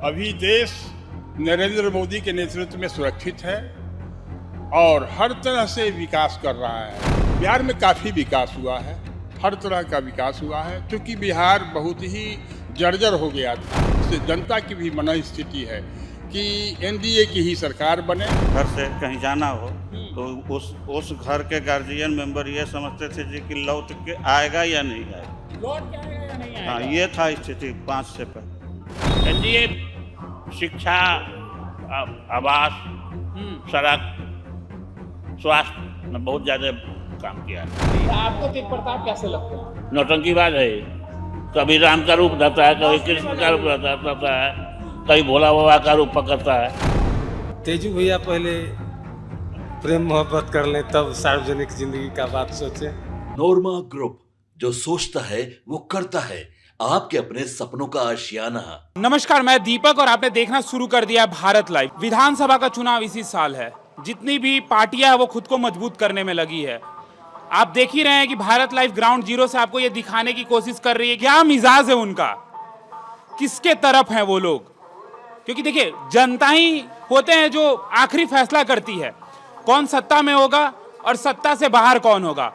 अभी देश नरेंद्र मोदी के नेतृत्व में सुरक्षित है और हर तरह से विकास कर रहा है। बिहार में काफ़ी विकास हुआ है, हर तरह का विकास हुआ है, क्योंकि बिहार बहुत ही जर्जर हो गया था। इससे जनता की भी मनोस्थिति है कि एनडीए की ही सरकार बने। घर से कहीं जाना हो तो उस घर के गार्जियन मेंबर ये समझते थे जी कि लौट के आएगा या नहीं आएगा। लौट के आएगा या नहीं आएगा। हाँ, ये था स्थिति 5 से पहले। एनडीए शिक्षा, आवास, सड़क, स्वास्थ्य में बहुत ज्यादा काम किया है। आपको तेज प्रताप कैसे लगता है? नौटंकीबाज है। कभी राम का रूप रहता है, कभी कृष्ण का रूप रहता है, कभी भोला बाबा का रूप पकड़ता है। तेजू भैया पहले प्रेम मोहब्बत कर लें तब सार्वजनिक जिंदगी का बात सोचे। नोरमा ग्रुप, जो सोचता है वो करता है। आपके अपने सपनों का आशियाना। नमस्कार, मैं दीपक और आपने देखना शुरू कर दिया भारत लाइव। विधानसभा का चुनाव इसी साल है। जितनी भी पार्टियां हैं वो खुद को मजबूत करने में लगी है। आप देख ही रहे हैं कि भारत लाइव ग्राउंड जीरो से आपको ये दिखाने की कोशिश कर रही है क्या मिजाज है उनका, किसके तरफ हैं वो लोग। क्योंकि देखिए, जनता ही होते हैं जो आखिरी फैसला करती है कौन सत्ता में होगा और सत्ता से बाहर कौन होगा।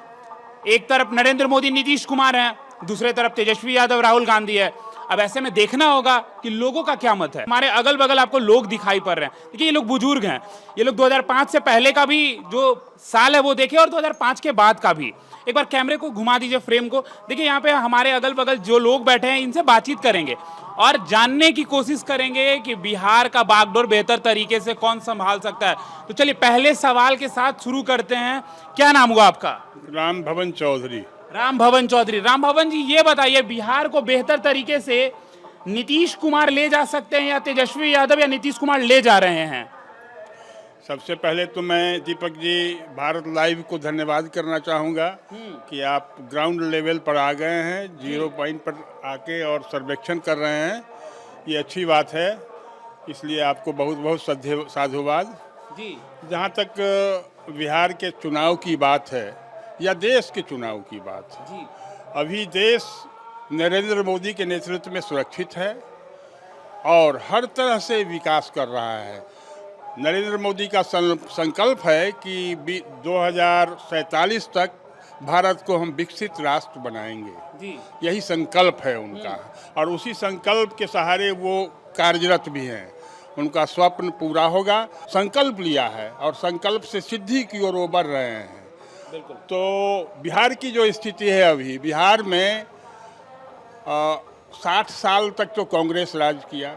एक तरफ नरेंद्र मोदी, नीतीश कुमार हैं, दूसरे तरफ तेजस्वी यादव, राहुल गांधी है। अब ऐसे में देखना होगा कि लोगों का क्या मत है। हमारे अगल बगल आपको लोग दिखाई पड़ रहे हैं। देखिए, ये लोग बुजुर्ग हैं। ये लोग 2005 से पहले का भी जो साल है वो देखे और 2005 के बाद का भी। एक बार कैमरे को घुमा दीजिए, फ्रेम को। देखिए, यहाँ पे हमारे अगल बगल जो लोग बैठे हैं इनसे बातचीत करेंगे और जानने की कोशिश करेंगे कि बिहार का बागडोर बेहतर तरीके से कौन संभाल सकता है। तो चलिए पहले सवाल के साथ शुरू करते हैं। क्या नाम हुआ आपका? राम भवन चौधरी। राम भवन चौधरी। राम भवन जी, ये बताइए, बिहार को बेहतर तरीके से नीतीश कुमार ले जा सकते हैं या तेजस्वी यादव या नीतीश कुमार ले जा रहे हैं? सबसे पहले तो मैं दीपक जी भारत लाइव को धन्यवाद करना चाहूँगा कि आप ग्राउंड लेवल पर आ गए हैं, जीरो पॉइंट पर आके और सर्वेक्षण कर रहे हैं। ये अच्छी बात है, इसलिए आपको बहुत बहुत साधुवाद जी। जहाँ तक बिहार के चुनाव की बात है या देश के चुनाव की बात है, जी। अभी देश नरेंद्र मोदी के नेतृत्व में सुरक्षित है और हर तरह से विकास कर रहा है। नरेंद्र मोदी का संकल्प है कि 2047 तक भारत को हम विकसित राष्ट्र बनाएंगे। जी। यही संकल्प है उनका और उसी संकल्प के सहारे वो कार्यरत भी हैं। उनका स्वप्न पूरा होगा, संकल्प लिया है और संकल्प से सिद्धि की ओर वो बढ़ रहे हैं। तो बिहार की जो स्थिति है, अभी बिहार में 60 साल तक तो कांग्रेस राज किया,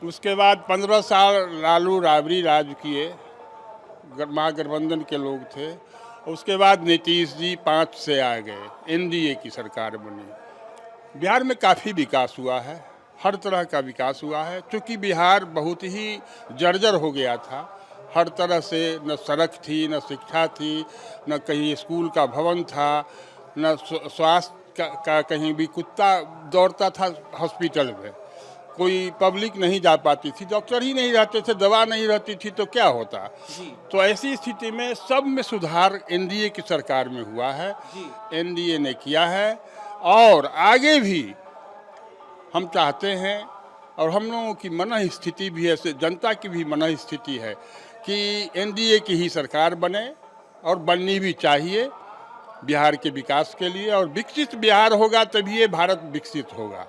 उसके बाद 15 साल लालू राबड़ी राज किए, महागठबंधन के लोग थे। उसके बाद नीतीश जी 5 से आ गए, एनडीए की सरकार बनी। बिहार में काफ़ी विकास हुआ है, हर तरह का विकास हुआ है, क्योंकि बिहार बहुत ही जर्जर हो गया था। हर तरह से न सड़क थी, न शिक्षा थी, न कहीं स्कूल का भवन था, न स्वास्थ्य का कहीं भी कुत्ता दौड़ता था हॉस्पिटल में, कोई पब्लिक नहीं जा पाती थी, डॉक्टर ही नहीं रहते थे, दवा नहीं रहती थी, तो क्या होता। तो ऐसी स्थिति में सब में सुधार एनडीए की सरकार में हुआ है, एनडीए ने किया है और आगे भी हम चाहते हैं। और हम लोगों की मनोस्थिति भी है, जनता की भी मनोस्थिति है कि एनडीए की ही सरकार बने और बननी भी चाहिए बिहार के विकास के लिए। और विकसित बिहार होगा तभी ये भारत विकसित होगा।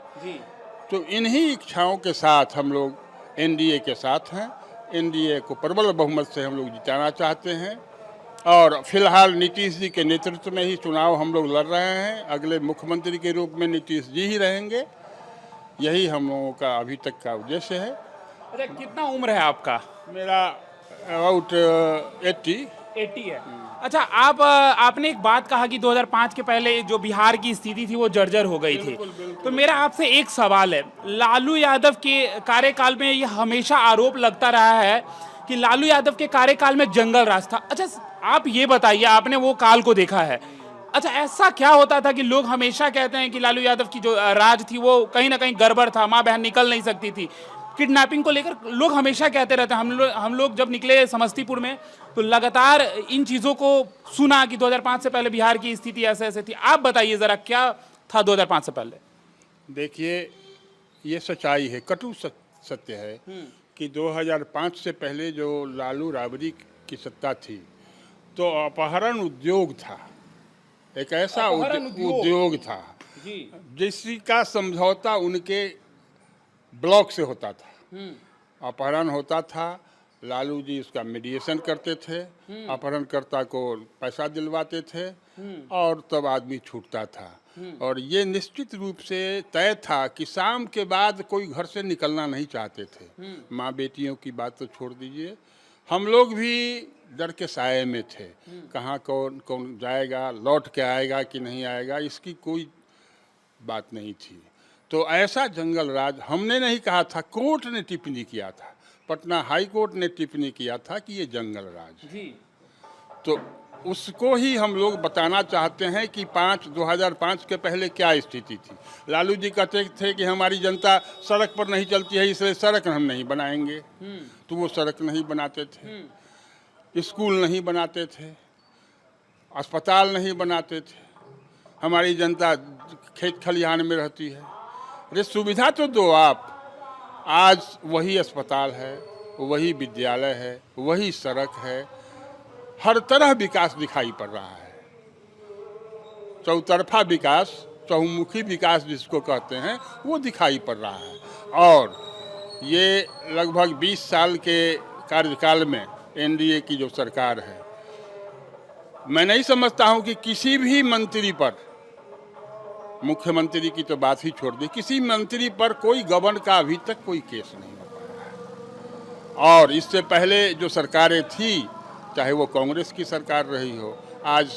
तो इन्हीं इच्छाओं के साथ हम लोग एनडीए के साथ हैं। एनडीए को प्रबल बहुमत से हम लोग जिताना चाहते हैं और फिलहाल नीतीश जी के नेतृत्व में ही चुनाव हम लोग लड़ रहे हैं। अगले मुख्यमंत्री के रूप में नीतीश जी ही रहेंगे, यही हम लोगों का अभी तक का उद्देश्य है। अरे, कितना उम्र है आपका? मेरा अबाउट 80 है। अच्छा, आपने एक बात कहा कि 2005 के पहले जो बिहार की स्थिति थी वो जर्जर हो गई थी। तो मेरा आपसे एक सवाल है, लालू यादव के कार्यकाल में ये हमेशा आरोप लगता रहा है कि लालू यादव के कार्यकाल में जंगल राज था। अच्छा, आप ये बताइए, आपने वो काल को देखा है। अच्छा, ऐसा क्या होता था कि लोग हमेशा कहते हैं कि लालू यादव की जो राज थी वो कहीं ना कहीं गड़बड़ था, माँ बहन निकल नहीं सकती थी, किडनैपिंग को लेकर लोग हमेशा कहते रहते हैं। हम लोग जब निकले समस्तीपुर में तो लगातार इन चीज़ों को सुना कि 2005 से पहले बिहार की स्थिति ऐसे ऐसे थी। आप बताइए ज़रा, क्या था 2005 से पहले? देखिए, ये सच्चाई है, कटु सत्य है कि 2005 से पहले जो लालू राबड़ी की सत्ता थी तो अपहरण उद्योग था, एक ऐसा अपहरण उद्योग था जी जिसका समझौता उनके ब्लॉक से होता था। अपहरण होता था, लालू जी उसका मीडिएशन करते थे, अपहरणकर्ता को पैसा दिलवाते थे और तब आदमी छूटता था। और ये निश्चित रूप से तय था कि शाम के बाद कोई घर से निकलना नहीं चाहते थे। माँ बेटियों की बात तो छोड़ दीजिए, हम लोग भी डर के साए में थे, कहाँ कौन कौन जाएगा, लौट के आएगा कि नहीं आएगा, इसकी कोई बात नहीं थी। तो ऐसा जंगल राज हमने नहीं कहा था, कोर्ट ने टिप्पणी किया था, पटना हाई कोर्ट ने टिप्पणी किया था कि ये जंगल राज है। जी तो उसको ही हम लोग बताना चाहते हैं कि 2005 के पहले क्या स्थिति थी। लालू जी कहते थे कि हमारी जनता सड़क पर नहीं चलती है इसलिए सड़क हम नहीं बनाएंगे, तो वो सड़क नहीं बनाते थे, स्कूल नहीं बनाते थे, अस्पताल नहीं बनाते थे, हमारी जनता खेत खलिहान में रहती है। अरे सुविधा तो दो आप। आज वही अस्पताल है, वही विद्यालय है, वही सड़क है, हर तरह विकास दिखाई पड़ रहा है। चौतरफा विकास, चहुमुखी विकास जिसको कहते हैं, वो दिखाई पड़ रहा है। और ये लगभग 20 साल के कार्यकाल में एनडीए की जो सरकार है, मैं नहीं समझता हूं कि किसी भी मंत्री पर, मुख्यमंत्री की तो बात ही छोड़ दी, किसी मंत्री पर कोई गबन का अभी तक कोई केस नहीं हो पाया है। और इससे पहले जो सरकारें थी, चाहे वो कांग्रेस की सरकार रही हो, आज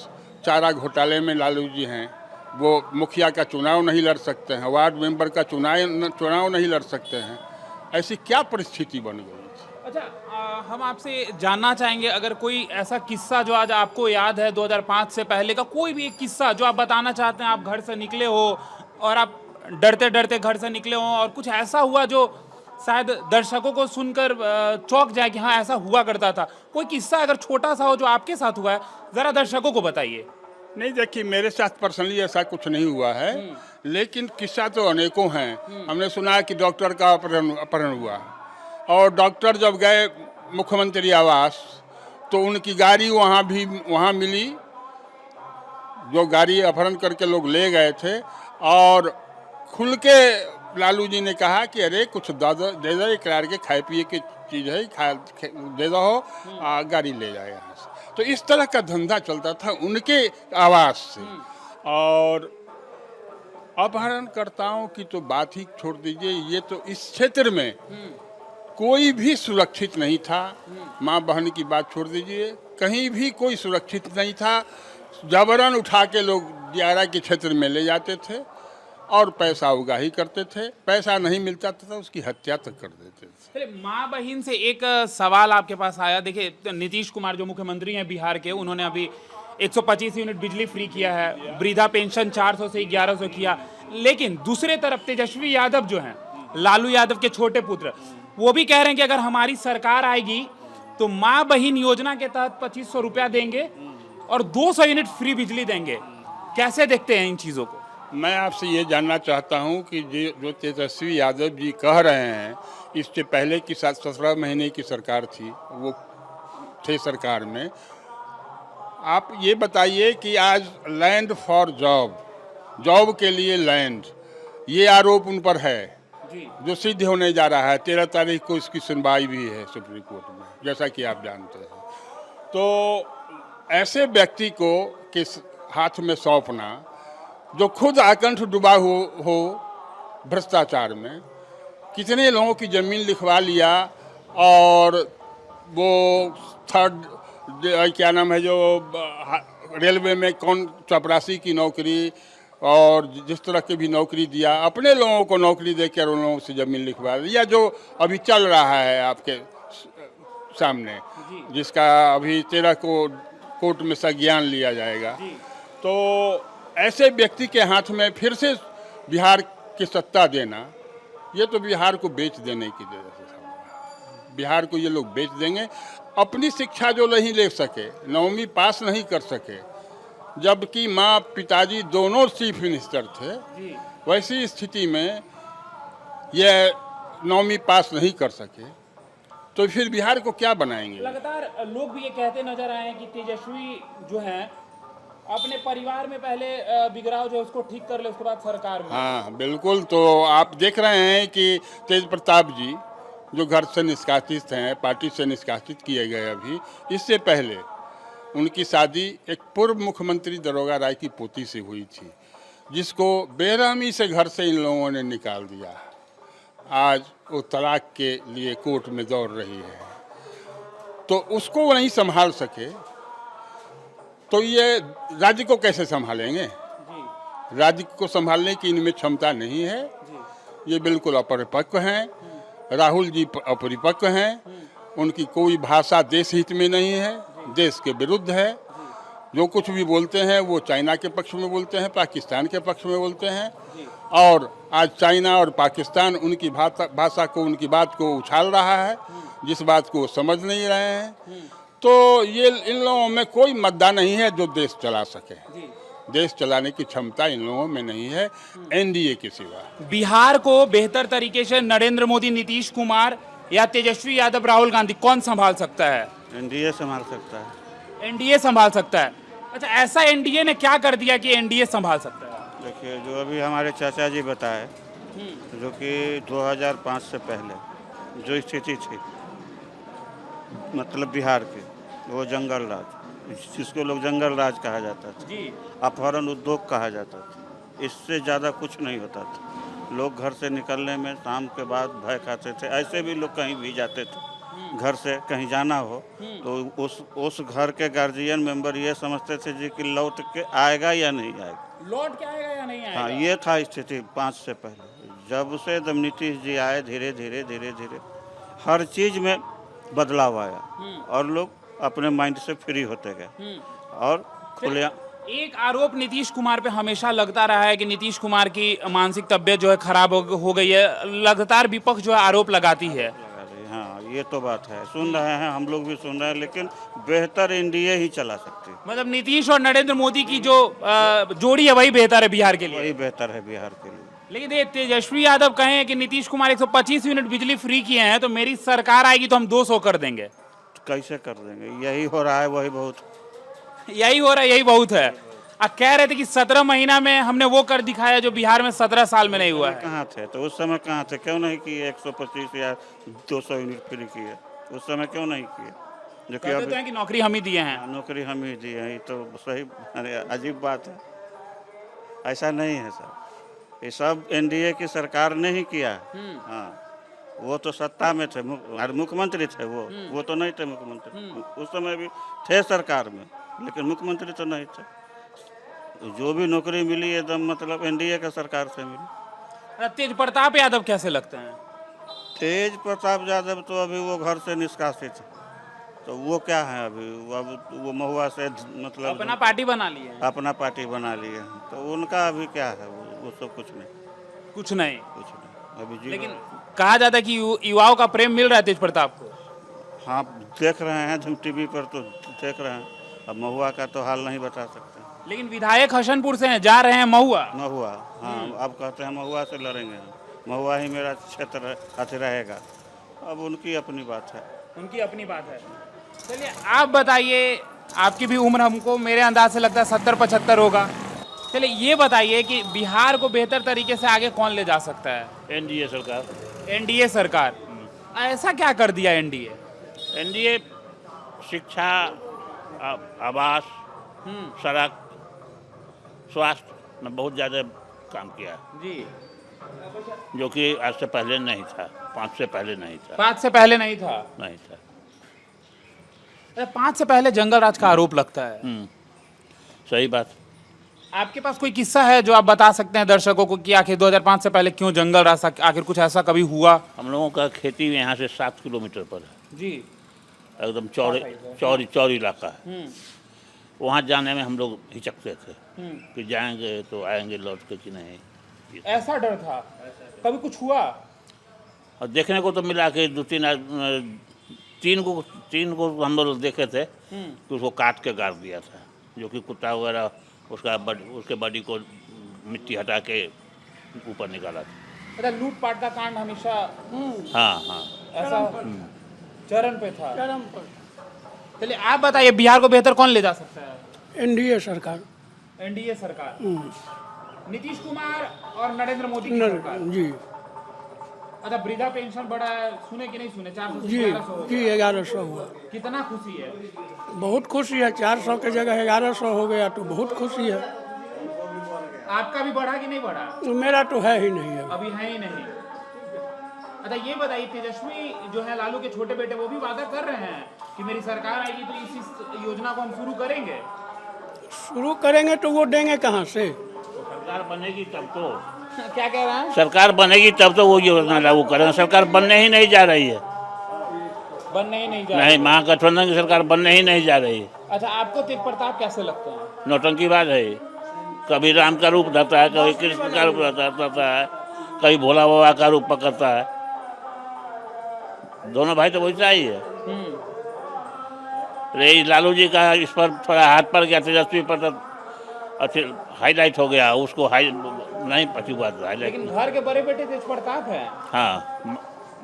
चारा घोटाले में लालू जी हैं, वो मुखिया का चुनाव नहीं लड़ सकते हैं, वार्ड मेंबर का चुनाव नहीं लड़ सकते हैं। ऐसी क्या परिस्थिति बन गई? अच्छा, हम आपसे जानना चाहेंगे, अगर कोई ऐसा किस्सा जो आज आपको याद है 2005 से पहले का, कोई भी एक किस्सा जो आप बताना चाहते हैं, आप घर से निकले हो और आप डरते डरते घर से निकले हो और कुछ ऐसा हुआ जो शायद दर्शकों को सुनकर चौंक जाए कि हाँ ऐसा हुआ करता था, कोई किस्सा अगर छोटा सा हो जो आपके साथ हुआ है, जरा दर्शकों को बताइए। नहीं, देखिए मेरे साथ पर्सनली ऐसा कुछ नहीं हुआ है, लेकिन किस्सा तो अनेकों हैं। हमने सुना है कि डॉक्टर का अपहरण हुआ और डॉक्टर जब गए मुख्यमंत्री आवास तो उनकी गाड़ी वहाँ मिली, जो गाड़ी अपहरण करके लोग ले गए थे, और खुल के लालू जी ने कहा कि अरे कुछ दे दो, करार के खाए पिए की चीज़ है, दे दो, गाड़ी ले जाए यहाँ से। तो इस तरह का धंधा चलता था उनके आवास से। और अपहरणकर्ताओं की तो बात ही छोड़ दीजिए, ये तो इस क्षेत्र में कोई भी सुरक्षित नहीं था। माँ बहन की बात छोड़ दीजिए, कहीं भी कोई सुरक्षित नहीं था। जबरन उठा के लोग दियारा के क्षेत्र में ले जाते थे और पैसा उगाही करते थे, पैसा नहीं मिलता था तो उसकी हत्या तक कर देते थे। माँ बहन से एक सवाल आपके पास आया, देखिए नीतीश कुमार जो मुख्यमंत्री हैं बिहार के, उन्होंने अभी 125 यूनिट बिजली फ्री किया है, वृद्धा पेंशन 400 से 1100 किया, लेकिन दूसरे तरफ तेजस्वी यादव जो हैं, लालू यादव के छोटे पुत्र, वो भी कह रहे हैं कि अगर हमारी सरकार आएगी तो माँ बहन योजना के तहत 2500 रुपया देंगे और 200 यूनिट फ्री बिजली देंगे। कैसे देखते हैं इन चीज़ों को? मैं आपसे ये जानना चाहता हूं कि जो तेजस्वी यादव जी कह रहे हैं, इससे पहले की 17 महीने की सरकार थी, वो थे सरकार में, आप ये बताइए कि आज लैंड फॉर जॉब के लिए लैंड, ये आरोप उन पर है जो सिद्ध होने जा रहा है। 13 तारीख को इसकी सुनवाई भी है सुप्रीम कोर्ट में, जैसा कि आप जानते हैं। तो ऐसे व्यक्ति को किस हाथ में सौंपना जो खुद आकंठ डूबा हो भ्रष्टाचार में, कितने लोगों की ज़मीन लिखवा लिया, और वो थर्ड क्या नाम है जो रेलवे में कौन चपरासी की नौकरी और जिस तरह की भी नौकरी दिया, अपने लोगों को नौकरी देकर उन लोगों से ज़मीन लिखवा लिया, जो अभी चल रहा है आपके सामने, जिसका अभी 13 को कोर्ट में संज्ञान लिया जाएगा। तो ऐसे व्यक्ति के हाथ में फिर से बिहार की सत्ता देना, ये तो बिहार को बेच देने की जैसे है। बिहार को ये लोग बेच देंगे। अपनी शिक्षा जो नहीं ले सके, 9वीं पास नहीं कर सके, जबकि माँ पिताजी दोनों चीफ मिनिस्टर थे, वैसी स्थिति में यह नौवीं पास नहीं कर सके तो फिर बिहार को क्या बनाएंगे? लगातार लोग भी ये कहते नजर आए हैं कि तेजस्वी जो है अपने परिवार में पहले बिगड़ाव जो है उसको ठीक कर ले, उसके बाद सरकार में। हाँ बिल्कुल। तो आप देख रहे हैं कि तेज प्रताप जी जो घर से निष्कासित हैं, पार्टी से निष्कासित किए गए अभी, इससे पहले उनकी शादी एक पूर्व मुख्यमंत्री दरोगा राय की पोती से हुई थी, जिसको बेरहमी से घर से इन लोगों ने निकाल दिया। आज वो तलाक के लिए कोर्ट में दौड़ रही है, तो उसको वो नहीं संभाल सके तो ये राज्य को कैसे संभालेंगे? राज्य को संभालने की इनमें क्षमता नहीं है। ये बिल्कुल अपरिपक्व हैं। राहुल जी अपरिपक्व हैं। उनकी कोई भाषा देश हित में नहीं है, देश के विरुद्ध है। जो कुछ भी बोलते हैं वो चाइना के पक्ष में बोलते हैं, पाकिस्तान के पक्ष में बोलते हैं। और आज चाइना और पाकिस्तान उनकी भाषा को, उनकी बात को उछाल रहा है, जिस बात को वो समझ नहीं रहे हैं। तो ये इन लोगों में कोई मुद्दा नहीं है जो देश चला सके। देश चलाने की क्षमता इन लोगों में नहीं है एनडीए के सिवा। बिहार को बेहतर तरीके से नरेंद्र मोदी, नीतीश कुमार या तेजस्वी यादव, राहुल गांधी कौन संभाल सकता है? एनडीए संभाल सकता है। एनडीए संभाल सकता है। अच्छा, ऐसा एनडीए ने क्या कर दिया कि एनडीए संभाल सकता है? देखिए, जो अभी हमारे चाचा जी बताए, जो कि 2005 से पहले जो स्थिति थी मतलब बिहार की, वो जंगल राज, जिसको लोग जंगल राज कहा जाता था, जी, अपहरण उद्योग कहा जाता था। इससे ज़्यादा कुछ नहीं होता था। लोग घर से निकलने में शाम के बाद भय खाते थे। ऐसे भी लोग कहीं भी जाते थे, घर से कहीं जाना हो तो उस घर के गार्जियन मेंबर ये समझते थे जी कि लौट के आएगा या नहीं आएगा। लौट के आएगा या नहीं आएगा? हाँ, ये था स्थिति 5 से पहले। जब से जब नीतीश जी आए, धीरे धीरे हर चीज़ में बदलाव आया और लोग अपने माइंड से फ्री होते गए और खुले। एक आरोप नीतीश कुमार पे हमेशा लगता रहा है कि नीतीश कुमार की मानसिक तबियत जो है खराब हो गई है। लगातार विपक्ष जो है आरोप लगाती है। हाँ, ये तो बात है, सुन रहे हैं, हम लोग भी सुन रहे हैं, लेकिन बेहतर एनडीए ही चला सकती है। मतलब नीतीश और नरेंद्र मोदी की जो जोड़ी है वही बेहतर है बिहार के लिए। वही बेहतर है बिहार के लिए। लेकिन ये तेजस्वी यादव कहें कि नीतीश कुमार 125 यूनिट बिजली फ्री किए हैं तो मेरी सरकार आएगी तो हम 200 कर देंगे। कैसे कर देंगे? यही हो रहा है, वही बहुत। यही हो रहा है, यही बहुत है। कह रहे थे कि 17 महीना में हमने वो कर दिखाया जो बिहार में 17 साल में नहीं हुआ है। कहाँ थे? तो उस समय कहाँ थे? क्यों नहीं किए 125 या 200 यूनिट फ्री किए? उस समय क्यों नहीं किए? जो कि कहते तो हैं कि नौकरी हम ही दिए हैं। नौकरी हम ही दिए हैं। ये तो सही, अरे अजीब बात है। ऐसा नहीं है सर, ये सब एनडीए की सरकार ने ही किया। हाँ, वो तो सत्ता में थे, मुख्यमंत्री थे। वो तो नहीं थे मुख्यमंत्री। उस समय भी थे सरकार में, लेकिन मुख्यमंत्री तो नहीं थे। जो भी नौकरी मिली एकदम मतलब एनडीए का सरकार से मिली। तेज प्रताप यादव कैसे लगते हैं? तेज प्रताप यादव तो अभी वो घर से निष्कासित है, तो वो क्या है अभी? वो महुआ से मतलब अपना पार्टी बना लिए हैं। अपना पार्टी बना लिए हैं, तो उनका अभी क्या है? वो सब कुछ नहीं। अभी लेकिन कहा जाता है कि युवाओं का प्रेम मिल रहा है तेज प्रताप को। हाँ, देख रहे हैं हम टीवी पर, तो देख रहे हैं। अब महुआ का तो हाल नहीं बता सकते। लेकिन विधायक हसनपुर से हैं, जा रहे हैं महुआ। हाँ, अब कहते हैं महुआ से लड़ेंगे, महुआ ही मेरा क्षेत्र अति रहेगा। अब उनकी अपनी बात है। उनकी अपनी बात है। चलिए आप बताइए, आपकी भी उम्र हमको मेरे अंदाज से लगता है 70-75 होगा। चलिए ये बताइए कि बिहार को बेहतर तरीके से आगे कौन ले जा सकता है? एनडीए सरकार। एनडीए सरकार। ऐसा क्या कर दिया एनडीए? एनडीए शिक्षा, आवास, सड़क, स्वास्थ्य में बहुत ज़्यादा काम किया जी, जो कि आज से पहले नहीं था, 5 से पहले नहीं था। 5 से पहले नहीं था। 5 से पहले जंगल राज का आरोप लगता है। सही बात। आपके पास कोई किस्सा है जो आप बता सकते हैं दर्शकों को कि आखिर 2005 से पहले क्यों जंगल राज था? आखिर कुछ ऐसा कभी हुआ? हम लोगों का खेती यहाँ से 7 किलोमीटर पर है जी, एकदम चौड़ी इलाका है। वहाँ जाने में हम लोग हिचकते थे कि जाएंगे तो आएंगे लौट के कि नहीं। ऐसा डर था? कभी कुछ हुआ? और देखने को तो मिला कि 3 को हम लोग देखे थे कि उसको काट के गाड़ दिया था, जो कि कुत्ता वगैरह उसके बॉडी को मिट्टी हटा के ऊपर निकाला था। अच्छा, लूटपाट का कांड हमेशा हाँ हाँ ऐसा चरण पे था। चरम पर चलिए आप बताइए, बिहार को बेहतर कौन ले जा सकता है? एनडीए सरकार। एनडीए सरकार, नीतीश कुमार और नरेंद्र मोदी की सरकार। जी अच्छा, वृद्धा पेंशन बढ़ा है, सुने कि नहीं सुने? 400 से जी 1100 हो जी गया। 1100 हुआ। कितना खुशी है? बहुत खुशी है। 400 के जगह 1100 हो गया तो बहुत खुशी है। आपका भी बढ़ा कि नहीं बढ़ा? मेरा तो है ही नहीं है। अभी है ही नहीं। अच्छा ये बताइए, तेजस्वी जो है लालू के छोटे बेटे, वो भी वादा कर रहे हैं कि मेरी सरकार आएगी तो इस योजना को हम शुरू करेंगे। शुरू करेंगे तो वो देंगे कहाँ से? सरकार बनेगी तब तो, क्या कह रहे हैं? सरकार बनेगी तब तो वो योजना लागू करेंगे। सरकार बनने ही नहीं जा रही है। बनने ही नहीं जा नहीं, रहे। महागठबंधन की सरकार बनने ही नहीं जा रही है। अच्छा, आपको तेज प्रताप कैसे लगते हैं? नौटंकी बात है। कभी राम का रूप धरता है, कभी कृष्ण का रूप धरता है, कभी भोला बाबा का रूप पकड़ता है। दोनों भाई तो वैसा ही है। रे लालू जी का इस पर थोड़ा हाथ पर गया, तेजस्वी पर तो अच्छे हाईलाइट हो गया, उसको हाई नहीं पची हुआ था हाईलाइट। लेकिन घर के बड़े बेटे तेज प्रताप है। हाँ,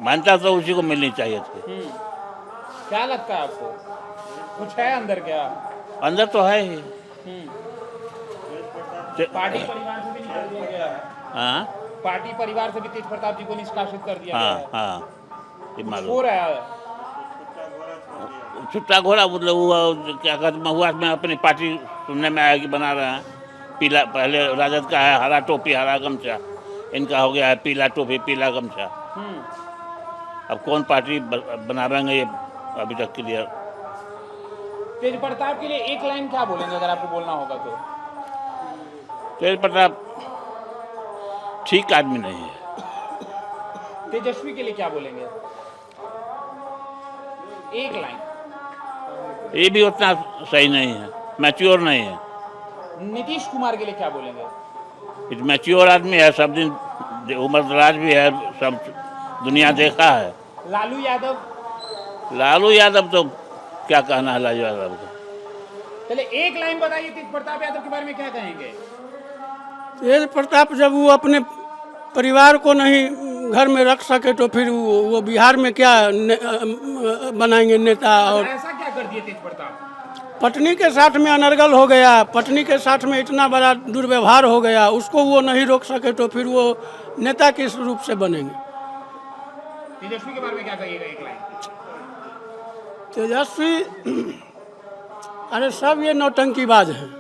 मानता तो उसी को मिलनी चाहिए थी। क्या लगता है आपको, कुछ है अंदर क्या? अंदर तो है ही। पार्टी परिवार से भी निकाल दिया गया है। हाँ पार्टी परिवार से भी तेज प्रताप जी को निष्कासित कर दिया गया हाँ है। हाँ, ये हो मालूम। रहा है। छुट्टा घोड़ा मतलब वो क्या कहते महुआ में अपनी पार्टी सुनने में आया कि बना रहे हैं। पीला, पहले राजद का है हरा टोपी हरा गमछा, इनका हो गया है पीला टोपी पीला गमछा। अब कौन पार्टी बना रहे हैं ये अभी तक क्लियर। तेज प्रताप के लिए एक लाइन क्या बोलेंगे अगर आपको बोलना होगा तो? तेज प्रताप ठीक आदमी नहीं है। तेजस्वी के लिए क्या बोलेंगे? एक लाइन। ये भी उतना सही नहीं है, मैच्योर नहीं है। नीतीश कुमार के लिए क्या बोलेंगे? इस मैच्योर आदमी है, सब दिन उम्र दराज भी है, सब दुनिया देखा है। लालू यादव? लालू यादव तो क्या कहना है लालू यादव को। चले एक लाइन बताइए, तेज प्रताप यादव के बारे में क्या कहेंगे? तेज प्रताप जब वो अपने परिवार को नहीं घर में रख सके तो फिर वो बिहार में क्या बनाएंगे नेता? और ऐसा क्या कर दिए तेज प्रताप? पत्नी के साथ में अनर्गल हो गया, पत्नी के साथ में इतना बड़ा दुर्व्यवहार हो गया, उसको वो नहीं रोक सके तो फिर वो नेता किस रूप से बनेंगे? तेजस्वी के बारे में क्या कहिएगा एक लाइन? तेजस्वी अरे सब ये नौटंकीबाज हैं,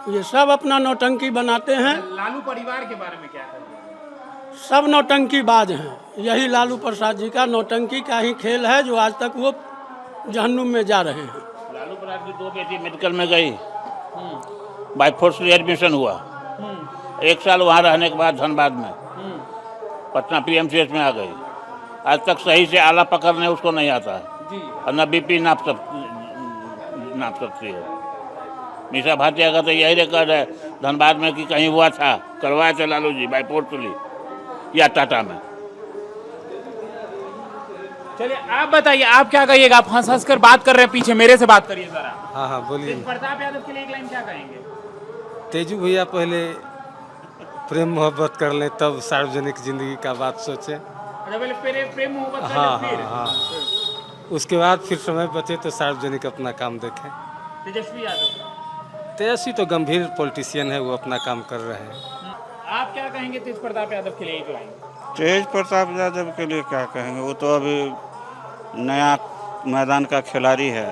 ये सब अपना नौटंकी बनाते हैं। लालू परिवार के बारे में क्या कहेंगे? सब नौटंकीबाज हैं। यही लालू प्रसाद जी का नौटंकी का ही खेल है जो आज तक वो जहन्नुम में जा रहे हैं। लालू प्रसाद की दो बेटी मेडिकल में गई, बाई फोर्सली एडमिशन हुआ। 1 साल वहाँ रहने के बाद धनबाद में पटना PMCH में आ गई। आज तक सही से आला पकड़ने उसको नहीं आता है जी। और न BP नाप सकती है। मीसा भाटिया का तो यही रिकॉर्ड है धनबाद में कि कहीं हुआ था, करवाए थे लालू जी बाई फोर्सली या टाटा में। चलिए आप बताइए, आप क्या कहिएगा? आप हंस हंस कर बात कर रहे हैं, पीछे मेरे से बात करिए जरा। हाँ हाँ बोलिए। तेज प्रताप यादव के लिए एक लाइन क्या कहेंगे? तेजू भैया पहले प्रेम मोहब्बत कर लें तब सार्वजनिक जिंदगी का बात सोचें। अच्छा, पहले प्रेम मोहब्बत कर हाँ ले, हाँ फिर हाँ, उसके बाद फिर समय बचे तो सार्वजनिक अपना काम देखें। तेजस्वी यादव? तेजस्वी तो गंभीर पॉलिटिशियन है, वो अपना काम कर रहे हैं। आप क्या कहेंगे तेज प्रताप यादव के लिए एक लाइन? तेज प्रताप यादव के लिए क्या कहेंगे, वो तो अभी नया मैदान का खिलाड़ी है,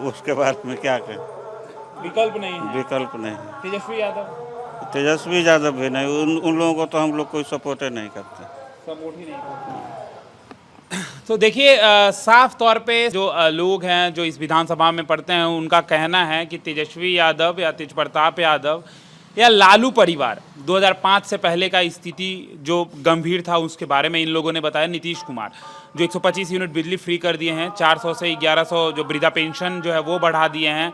उसके बारे में क्या कहें। विकल्प नहीं है। विकल्प नहीं। तेजस्वी यादव? तेजस्वी यादव भी नहीं, उन लोगों को तो हम लोग कोई सपोर्ट नहीं करते। सपोर्ट ही नहीं करते। तो देखिए, साफ तौर पे जो लोग हैं जो इस विधानसभा में पढ़ते हैं, उनका कहना है कि तेजस्वी यादव या तेज प्रताप यादव या लालू परिवार 2005 से पहले का स्थिति जो गंभीर था उसके बारे में इन लोगों ने बताया। नीतीश कुमार जो 125 यूनिट बिजली फ्री कर दिए हैं, 400 से 1100 जो वृद्धा पेंशन जो है वो बढ़ा दिए हैं,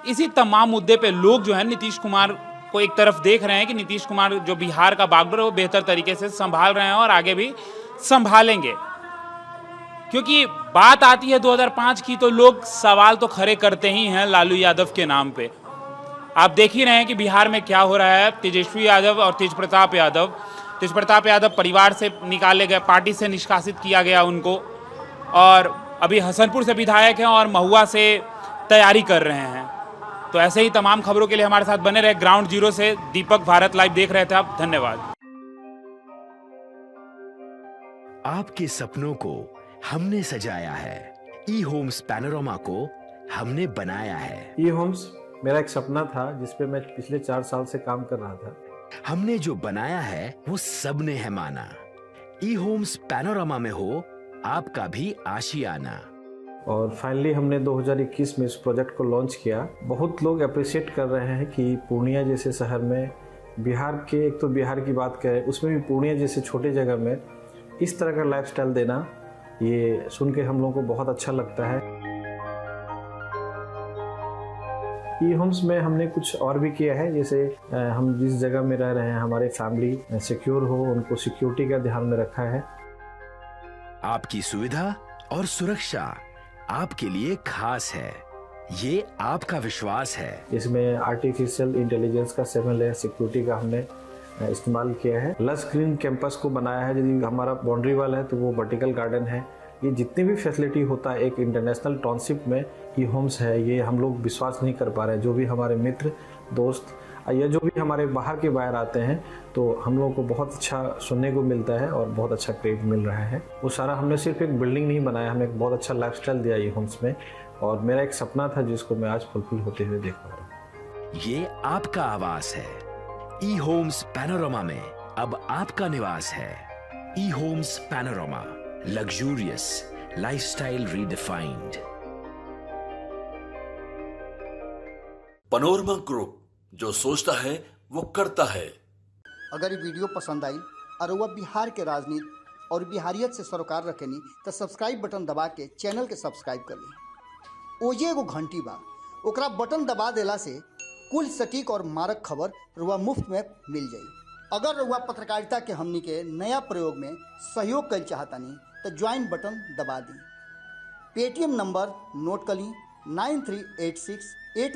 इसी तमाम मुद्दे पे लोग जो है नीतीश कुमार को एक तरफ देख रहे हैं कि नीतीश कुमार जो बिहार का बागडोर है वो बेहतर तरीके से संभाल रहे हैं और आगे भी संभालेंगे। क्योंकि बात आती है 2005 की तो लोग सवाल तो खड़े करते ही हैं लालू यादव के नाम पे। आप देख ही रहे हैं कि बिहार में क्या हो रहा है। तेजस्वी यादव और तेज प्रताप यादव तेज प्रताप यादव परिवार से निकाले गए, पार्टी से निष्कासित किया गया उनको, और अभी हसनपुर से विधायक हैं और महुआ से तैयारी कर रहे हैं। तो ऐसे ही तमाम खबरों के लिए हमारे साथ बने रहे। ग्राउंड जीरो से दीपक, भारत लाइव देख रहे थे आप। धन्यवाद। आपके सपनों को हमने सजाया है, ई होम्स पैनोरमा को हमने बनाया है। ई होम्स मेरा एक सपना था जिस पे मैं पिछले 4 साल से काम कर रहा था। हमने जो बनाया है वो सबने है माना। ई होम्स पैनोरमा में हो आपका भी आशियाना। और फाइनली हमने 2021 में इस प्रोजेक्ट को लॉन्च किया। बहुत लोग अप्रिशिएट कर रहे हैं कि पूर्णिया जैसे शहर में, बिहार के, एक तो बिहार की बात करें उसमें भी पूर्णिया जैसे छोटे जगह में इस तरह का लाइफस्टाइल देना, ये सुन के हम लोगों को बहुत अच्छा लगता है। ई होम्स में हमने कुछ और भी किया है, जैसे हम जिस जगह में रह रहे हैं हमारे फैमिली सिक्योर हो, उनको सिक्योरिटी का ध्यान में रखा है। आपकी सुविधा और सुरक्षा आपके लिए खास है, ये आपका विश्वास है। इसमें आर्टिफिशियल इंटेलिजेंस का 7 लेयर सिक्योरिटी का हमने इस्तेमाल किया है। लस ग्रीन कैंपस को बनाया है। यदि हमारा बाउंड्री वाल है तो वो वर्टिकल गार्डन है। ये जितनी भी फैसिलिटी होता है एक इंटरनेशनल टाउनशिप में ई होम्स है, ये हम लोग विश्वास नहीं कर पा रहे हैं। जो भी हमारे मित्र, दोस्त या जो भी हमारे बाहर के बाहर आते हैं तो हम लोगों को बहुत अच्छा सुनने को मिलता है और बहुत अच्छा क्रेडिट मिल रहा है। वो सारा हमने सिर्फ एक बिल्डिंग नहीं बनाया, हमें एक बहुत अच्छा लाइफस्टाइल दिया ई होम्स में, और मेरा एक सपना था जिसको मैं आज फुलफिल होते हुए देख पा रहा हूँ। ये आपका आवास है। ई होम्स पैनोरमा में अब आपका निवास है। E homes panorama, luxurious lifestyle redefined. Panorama group, जो सोचता है वो करता है। अगर ये वीडियो पसंद आई और वह बिहार के राजनीति और बिहारियत से सरोकार रखेनी तो सब्सक्राइब बटन दबा के चैनल के सब्सक्राइब कर ली। ओजे एगो घंटी बा, ओकरा बटन दबा देला से कुल सटीक और मारक खबर रुआ मुफ्त में मिल जाई। अगर रुआ पत्रकारिता के हमनी के नया प्रयोग में सहयोग कर चाहतानी तो ज्वाइन बटन दबा दी। पेटीएम नंबर नोट कर ली 938681